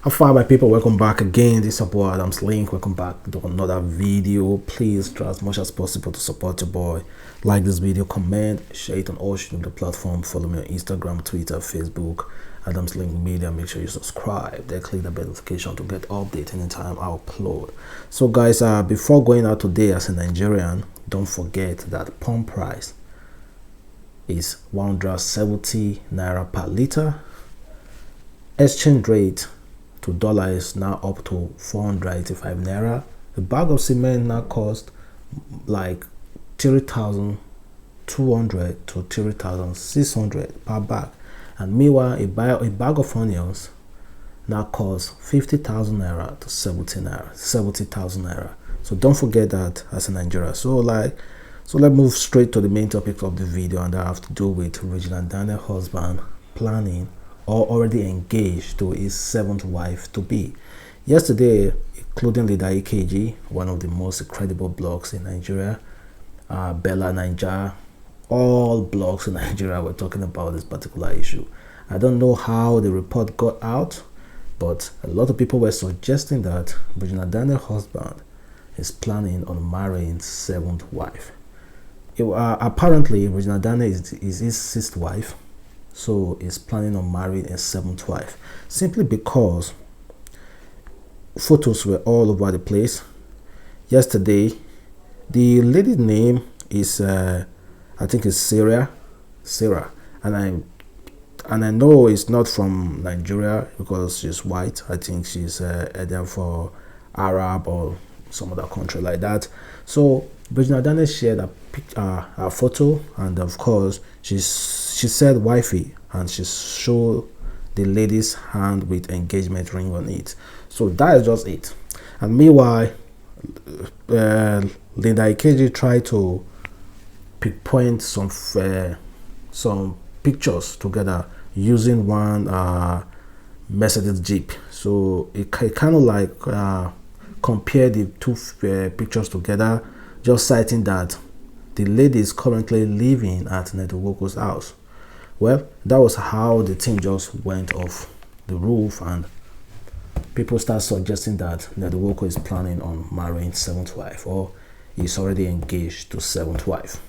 How far, my people? Welcome back again. This is your boy Adamslink. Welcome back to another video. Please try as much as possible to support your boy. Like this video, comment, share it on all social media platforms. Follow me on Instagram, Twitter, Facebook, adamslinkmedia. Make sure you subscribe. Then click the bell notification to get updates anytime I upload. So guys, before going out today as a Nigerian, don't forget that pump price is 170 naira per liter. Exchange rate to dollar is now up to 485 naira. A bag of cement now cost like 3,200 to 3,600 per bag, and meanwhile a bag of onions now costs 50,000 naira to 70,000 naira. So don't forget that as a Nigeria. So let's move straight to the main topic of the video, and that have to do with Regina Daniels' husband planning or already engaged to his 7th wife to be. Yesterday, including leader EKG, one of the most credible blogs in Nigeria, Bella Niger, all blogs in Nigeria were talking about this particular issue. I don't know how the report got out, but a lot of people were suggesting that Regina Daniels' husband is planning on marrying 7th wife. Apparently, Regina Daniels is his 6th wife, so is planning on marrying a 7th wife, simply because photos were all over the place. Yesterday, the lady's name is I think it's Sarah, and I know it's not from Nigeria because she's white. I think she's either for Arab or some other country like that. So Regina Daniels shared a photo, and of course she said wifey, and she showed the lady's hand with engagement ring on it. So that is just it. And meanwhile, Linda Ikeji tried to pinpoint some pictures together using one Mercedes Jeep. So it kind of like compare the two pictures together, just citing that the lady is currently living at Ned Nwoko's house. Well, that was how the thing just went off the roof, and people start suggesting that Ned Nwoko is planning on marrying 7th wife, or he's already engaged to 7th wife.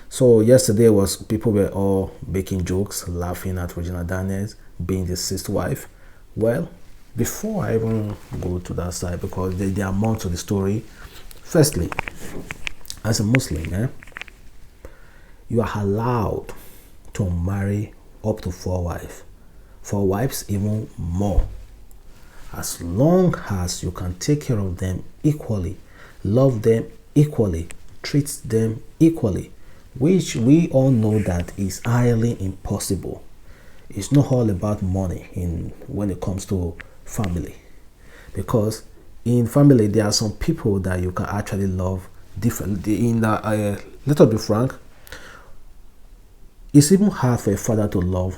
So yesterday people were all making jokes, laughing at Regina Daniels being the 6th wife. Well, before I even go to that side, because there are more to the story. Firstly, as a Muslim, you are allowed to marry up to 4 wives. 4 wives, even more, as long as you can take care of them equally, love them equally, treat them equally, which we all know that is highly impossible. It's not all about money when it comes to family, because in family there are some people that you can actually love differently. Let us be frank, it's even hard for a father to love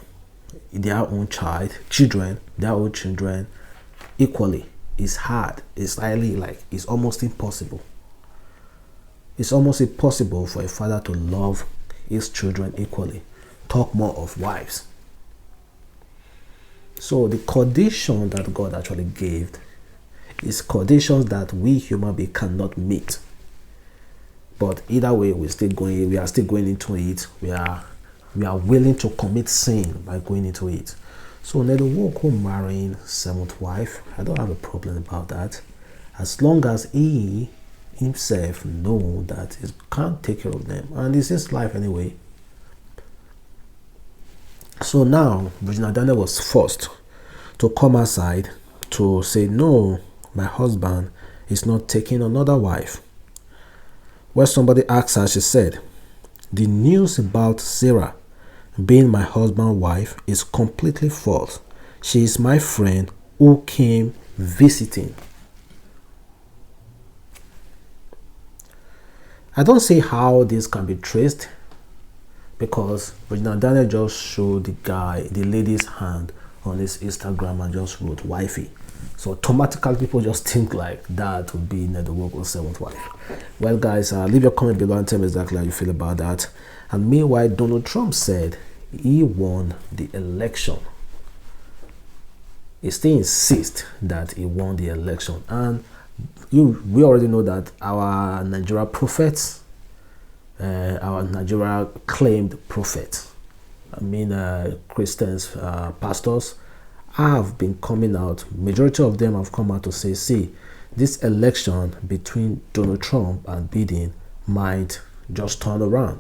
their own children equally. It's hard. It's it's almost impossible. It's almost impossible for a father to love his children equally. Talk more of wives. So the condition that God actually gave is conditions that we human beings cannot meet. But either way, we are still going into it. We are willing to commit sin by going into it. So Ned Nwoko marrying 7th wife, I don't have a problem about that, as long as he himself know that he can't take care of them, and it's his life anyway. So now Regina Daniels was forced to come outside to say, no, my husband is not taking another wife. When somebody asked her, she said, the news about Sarah being my husband's wife is completely false. She is my friend who came visiting. I don't see how this can be traced, because Regina Daniels just showed the lady's hand on his Instagram and just wrote wifey. So automatically people just think like that would be Ned Nwoko's 7th wife. Well guys, leave your comment below and tell me exactly how you feel about that. And meanwhile, Donald Trump said he won the election he still insists that he won the election. And we already know that our Nigeria prophets, our Nigeria claimed prophets, Christians, pastors, have been coming out. Majority of them have come out to say, see, this election between Donald Trump and Biden might just turn around.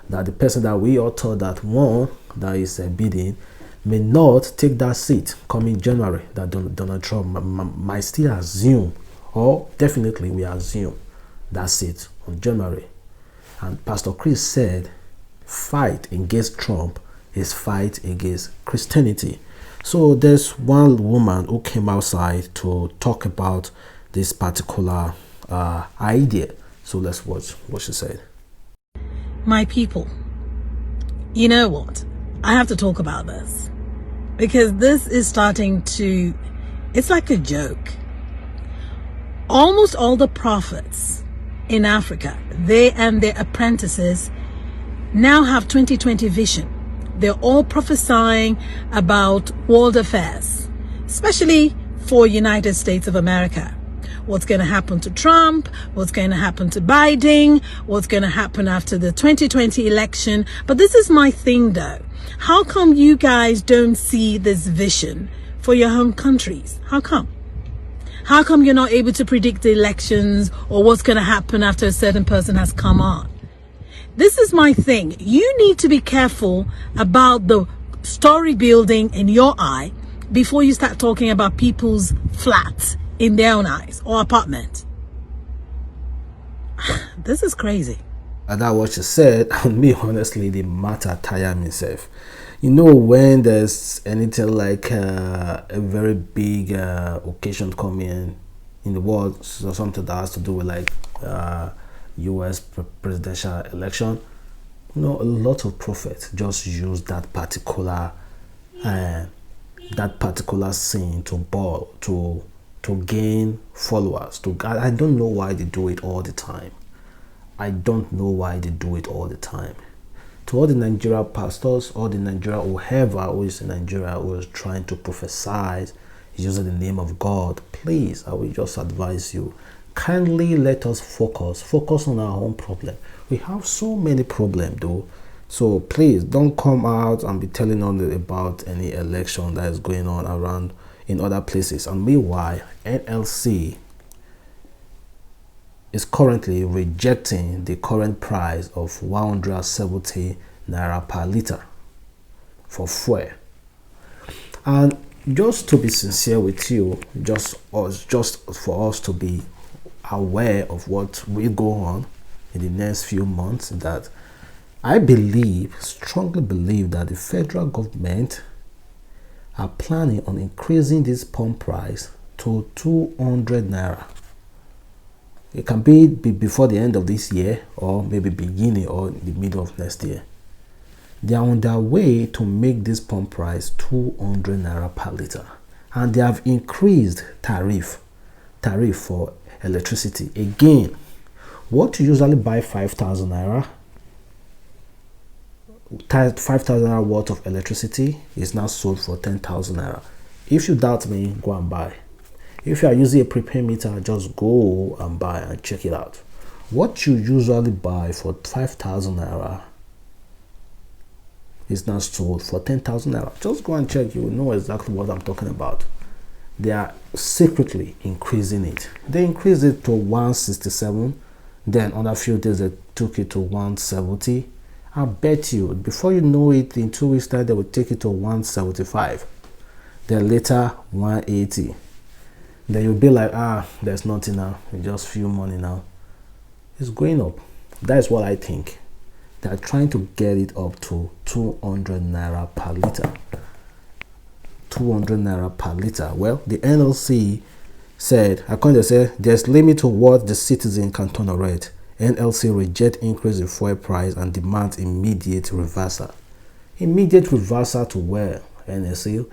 That the person that we all thought that won, that is Biden, may not take that seat coming January. That Donald Trump might still assume, or definitely we assume, that seat on January. And Pastor Chris said, fight against Trump is fight against Christianity. So there's one woman who came outside to talk about this particular idea. So let's watch what she said. My people, you know what? I have to talk about this because this is starting to, it's like a joke. Almost all the prophets in Africa, they and their apprentices now have 2020 vision. They're all prophesying about world affairs, especially for United States of America. What's going to happen to Trump? What's going to happen to Biden? What's going to happen after the 2020 election? But this is my thing though. How come you guys don't see this vision for your home countries? How come? How come you're not able to predict the elections or what's going to happen after a certain person has come on? This is my thing. You need to be careful about the story building in your eye before you start talking about people's flats in their own eyes or apartment. This is crazy. And that what she said, and me honestly, the matter tire myself. You know, when there's anything like a very big occasion coming in the world, so something that has to do with like US presidential election, you know, a lot of prophets just use that particular scene to ball to gain followers. I don't know why they do it all the time. I don't know why they do it all the time. To all the Nigeria pastors, all the Nigeria, whoever who is in Nigeria who is trying to prophesy using the name of God, please, I will just advise you, kindly let us focus on our own problem. We have so many problems though, so please don't come out and be telling us about any election that is going on around in other places. And meanwhile, NLC is currently rejecting the current price of 170 naira per liter for fuel. And just to be sincere with you, just for us to be aware of what will go on in the next few months, that I strongly believe that the federal government are planning on increasing this pump price to 200 naira. It can be before the end of this year, or maybe beginning or the middle of next year. They are on their way to make this pump price 200 naira per liter, and they have increased tariff for electricity. Again, what you usually buy 5,000 naira, 5,000 naira worth of electricity is now sold for 10,000 naira. If you doubt me, go and buy. If you are using a prepaid meter, just go and buy and check it out. What you usually buy for 5,000 naira is now sold for 10,000 naira. Just go and check, you will know exactly what I'm talking about. They are secretly increasing it. They increased it to 167, then on a few days they took it to 170. I bet you before you know it, in 2 weeks time they will take it to 175, then later 180. Then you'll be like, there's nothing now, it's just few money now. It's going up. That is what I think. They're trying to get it up to 200 naira per liter. 200 naira per liter. Well, the NLC said, according to say, there's limit to what the citizen can tolerate. NLC reject increase in fuel price and demands immediate reversal. Immediate reversal to where? NLC?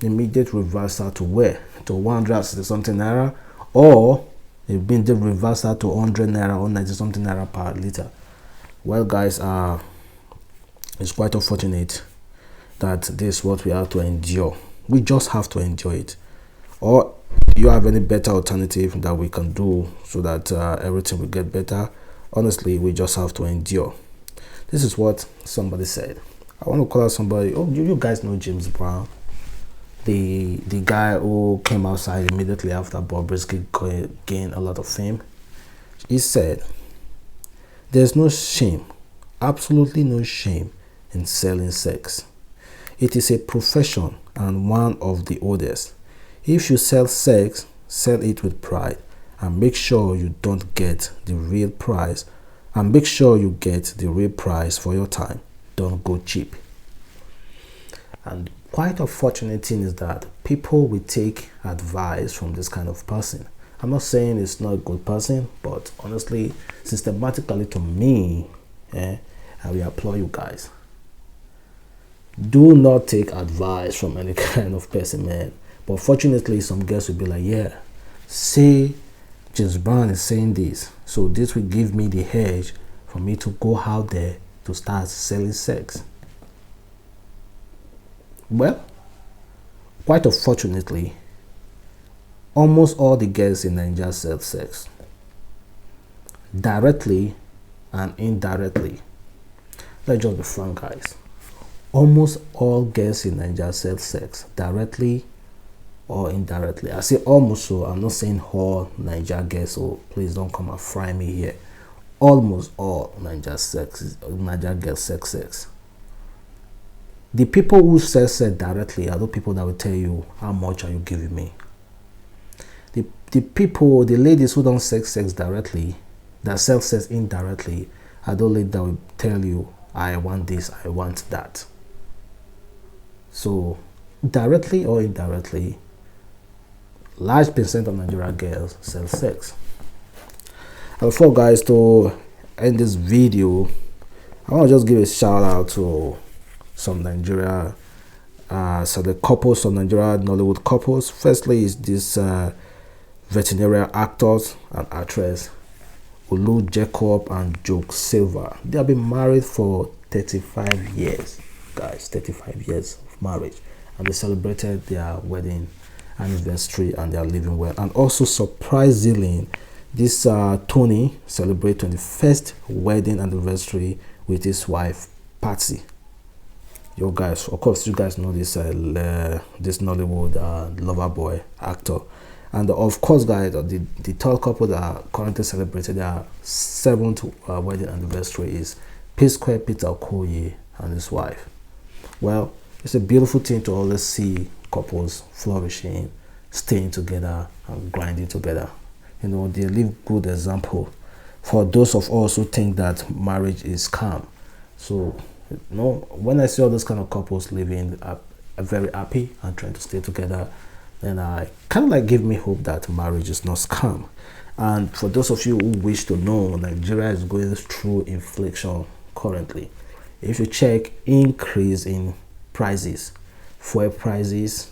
Immediate reversal to where? To 160 something naira, or immediate reversal to 100 naira or 90 something naira per liter. Well, guys, it's quite unfortunate that this is what we have to endure We just have to enjoy it. Or do you have any better alternative that we can do so that everything will get better? Honestly, we just have to endure. This is what somebody said. I want to call out somebody. Oh, you guys know James Brown, the guy who came outside immediately after Bobrisky gained a lot of fame. He said, "There's no shame, absolutely no shame, in selling sex. It is a profession and one of the oldest. If you sell sex, sell it with pride, and make sure you don't get the real price. And make sure you get the real price for your time. Don't go cheap." And quite a fortunate thing is that people will take advice from this kind of person. I'm not saying it's not a good person, but honestly, systematically to me, I will applaud you guys. Do not take advice from any kind of person, man. But fortunately, some girls will be like, yeah, say James Brown is saying this, so this will give me the edge for me to go out there to start selling sex. Well, quite unfortunately, almost all the girls in Nigeria sell sex, directly and indirectly. Let's just be frank, guys. Almost all girls in Nigeria sell sex, directly or indirectly. I say almost, so I'm not saying all Nigeria girls, so please don't come and fry me here. Almost all Nigeria girls sex. The people who sell sex directly are the people that will tell you, how much are you giving me? The ladies who don't sell sex directly, that sell sex indirectly, are the ladies that will tell you, I want this, I want that. So, directly or indirectly, large percent of Nigerian girls sell sex. And before, guys, to end this video, I want to just give a shout out to some Nigeria, so the couples, some Nigeria Nollywood couples. Firstly is this veterinarian actors and actress Olu Jacob and Joke Silva. They have been married for 35 years, guys. 35 years of marriage, and they celebrated their wedding anniversary and they are living well. And also, surprisingly, this Tony celebrated 21st wedding anniversary with his wife Patsy. You guys, of course, you guys know this this Nollywood lover boy actor. And of course, guys, the third couple that currently celebrated their 7th wedding anniversary is Psquare Peter Okoye and his wife. Well, it's a beautiful thing to always see couples flourishing, staying together, and grinding together. You know, they leave good example for those of us who think that marriage is calm. So, you know, when I see all those kind of couples living very happy and trying to stay together, then I kind of like give me hope that marriage is not scam. And for those of you who wish to know, Nigeria is going through inflation currently. If you check increase in prices, fuel prices,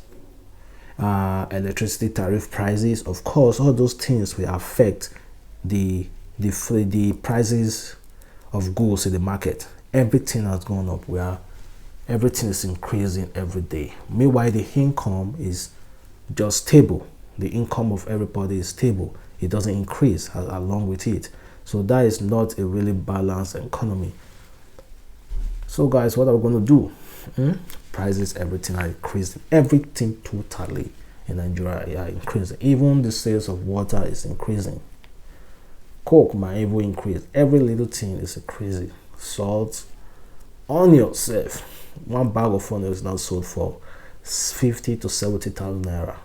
electricity tariff prices, of course, all those things will affect the prices of goods in the market. Everything has gone up. Everything is increasing every day. Meanwhile, the income is just stable. The income of everybody is stable. It doesn't increase along with it. So that is not a really balanced economy. So guys, what are we going to do? Prices, everything are increasing. Everything totally in Nigeria are increasing. Even the sales of water is increasing. Coke might even increase. Every little thing is increasing. Salt, onions, one bag of onions is now sold for 50 to 70,000 naira.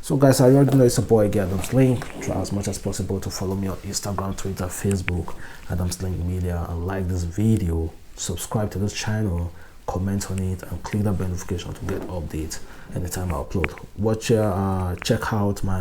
So guys, I already know it's a boy again, Adamslink. Try as much as possible to follow me on Instagram, Twitter, Facebook, AdamslinkMedia, and like this video, subscribe to this channel, comment on it, and click that bell notification to get updates anytime I upload. Check out my